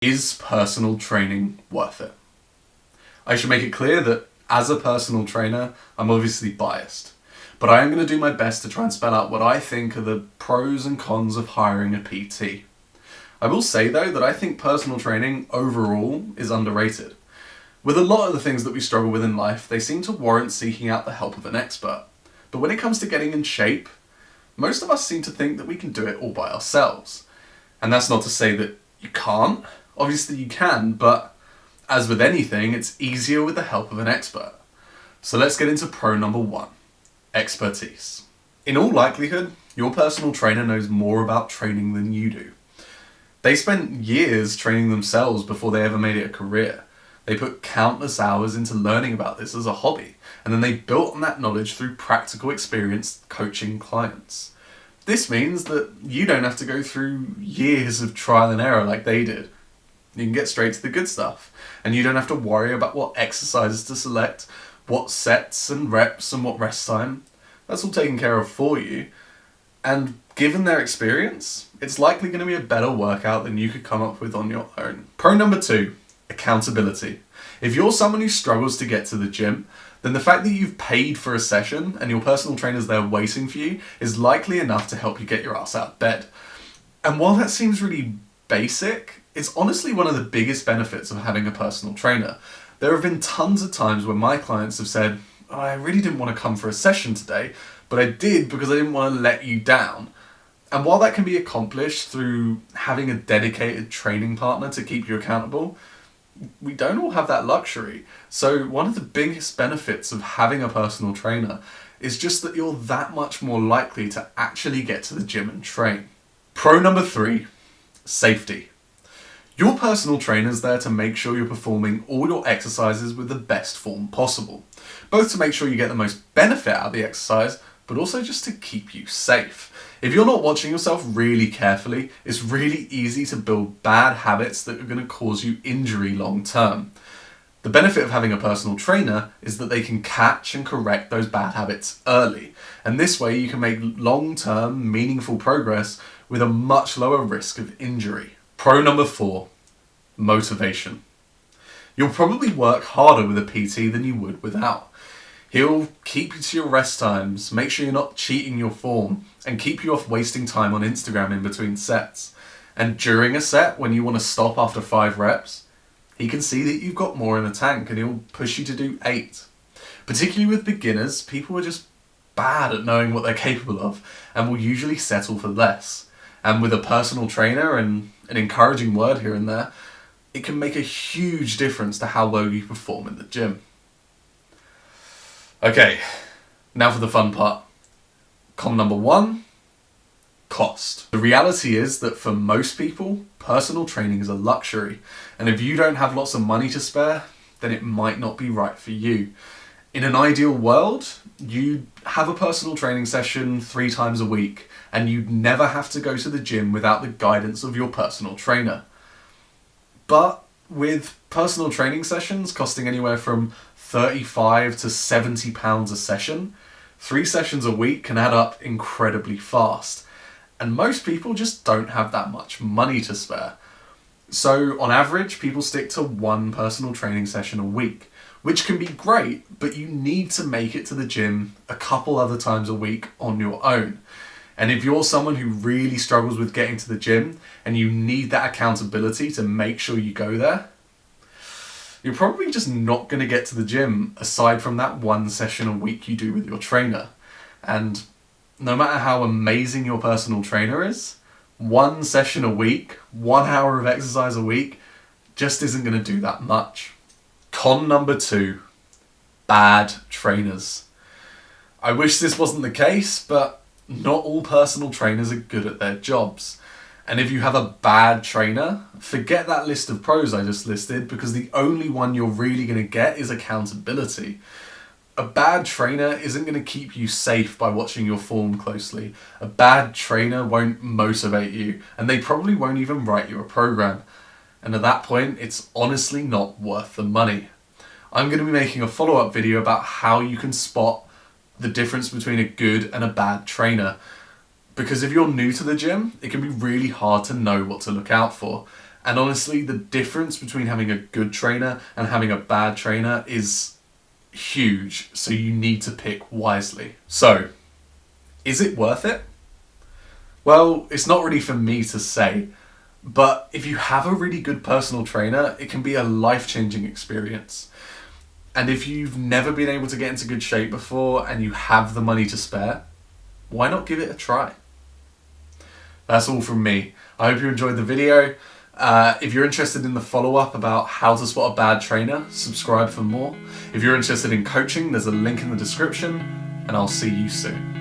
Is personal training worth it? I should make it clear that as a personal trainer, I'm obviously biased, but I am going to do my best to try and spell out what I think are the pros and cons of hiring a PT. I will say though that I think personal training overall is underrated. With a lot of the things that we struggle with in life, they seem to warrant seeking out the help of an expert. But when it comes to getting in shape, most of us seem to think that we can do it all by ourselves. And that's not to say that you can't. Obviously you can, but as with anything, it's easier with the help of an expert. So let's get into pro number 1, expertise. In all likelihood, your personal trainer knows more about training than you do. They spent years training themselves before they ever made it a career. They put countless hours into learning about this as a hobby, and then they built on that knowledge through practical experience coaching clients. This means that you don't have to go through years of trial and error like they did. You can get straight to the good stuff, and you don't have to worry about what exercises to select, what sets and reps and what rest time. That's all taken care of for you, and given their experience, it's likely going to be a better workout than you could come up with on your own. Pro number 2, accountability. If you're someone who struggles to get to the gym, then the fact that you've paid for a session and your personal trainer's there waiting for you is likely enough to help you get your ass out of bed. And while that seems really basic, it's honestly one of the biggest benefits of having a personal trainer. There have been tons of times where my clients have said, I really didn't want to come for a session today, but I did because I didn't want to let you down. And while that can be accomplished through having a dedicated training partner to keep you accountable, we don't all have that luxury. So one of the biggest benefits of having a personal trainer is just that you're that much more likely to actually get to the gym and train. Pro number 3, safety. Your personal trainer's there to make sure you're performing all your exercises with the best form possible, both to make sure you get the most benefit out of the exercise, but also just to keep you safe. If you're not watching yourself really carefully, it's really easy to build bad habits that are going to cause you injury long term. The benefit of having a personal trainer is that they can catch and correct those bad habits early, and this way you can make long-term, meaningful progress with a much lower risk of injury. Pro number 4, motivation. You'll probably work harder with a PT than you would without. He'll keep you to your rest times, make sure you're not cheating your form, and keep you off wasting time on Instagram in between sets. And during a set, when you want to stop after 5 reps, he can see that you've got more in the tank and he'll push you to do 8. Particularly with beginners, people are just bad at knowing what they're capable of and will usually settle for less. And with a personal trainer and an encouraging word here and there, it can make a huge difference to how well you perform in the gym. Okay, now for the fun part. Con number 1, cost. The reality is that for most people, personal training is a luxury, and if you don't have lots of money to spare, then it might not be right for you. In an ideal world, you'd have a personal training session 3 times a week, and you'd never have to go to the gym without the guidance of your personal trainer. But with personal training sessions costing anywhere from £35 to £70 a session, 3 sessions a week can add up incredibly fast. And most people just don't have that much money to spare. So on average, people stick to 1 personal training session a week, which can be great, but you need to make it to the gym a couple other times a week on your own. And if you're someone who really struggles with getting to the gym and you need that accountability to make sure you go there, you're probably just not going to get to the gym aside from that 1 session a week you do with your trainer. And no matter how amazing your personal trainer is, 1 session a week, 1 hour of exercise a week, just isn't going to do that much. Con number 2, bad trainers. I wish this wasn't the case, but not all personal trainers are good at their jobs. And if you have a bad trainer, forget that list of pros I just listed, because the only one you're really going to get is accountability. A bad trainer isn't going to keep you safe by watching your form closely. A bad trainer won't motivate you, and they probably won't even write you a program. And at that point, it's honestly not worth the money. I'm going to be making a follow-up video about how you can spot the difference between a good and a bad trainer. Because if you're new to the gym, it can be really hard to know what to look out for. And honestly, the difference between having a good trainer and having a bad trainer is huge, so you need to pick wisely. So, is it worth it? Well, it's not really for me to say, but if you have a really good personal trainer, it can be a life-changing experience. And if you've never been able to get into good shape before and you have the money to spare, why not give it a try? That's all from me. I hope you enjoyed the video. If you're interested in the follow-up about how to spot a bad trainer, subscribe for more. If you're interested in coaching, there's a link in the description, and I'll see you soon.